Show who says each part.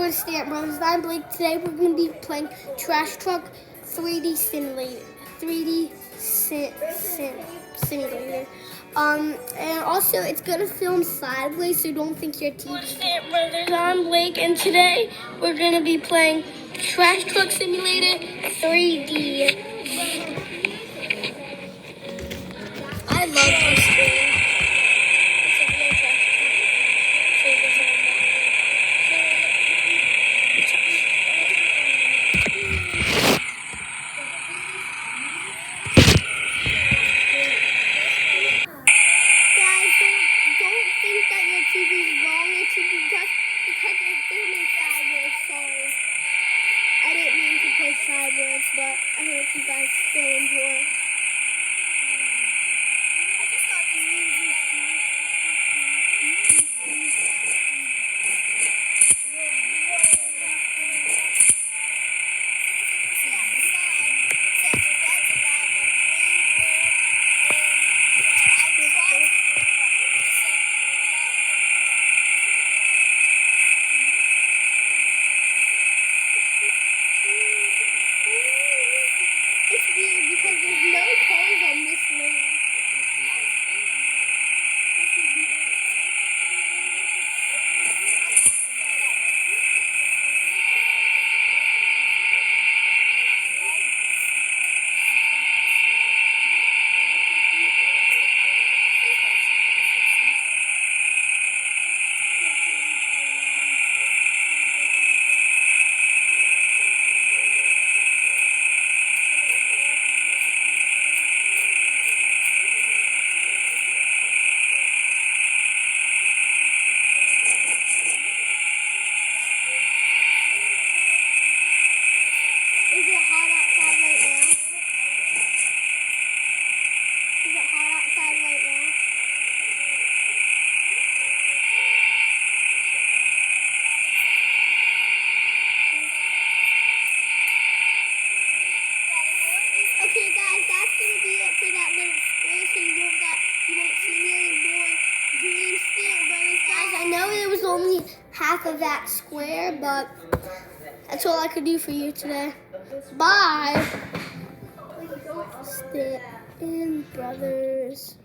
Speaker 1: we're Stamp Brothers. I'm Blake. Today we're going to be playing Trash Truck 3D Simulator. Simulator. And also it's going to film sideways, so don't think you're TV. Stamp Brothers. I'm Blake, and today we're going to be playing Trash Truck Simulator 3D. I love this game. Sideways, but I hope you guys still enjoy. I just got this music. Only half of that square, but that's all I could do for you today. Bye. Stamp Brothers.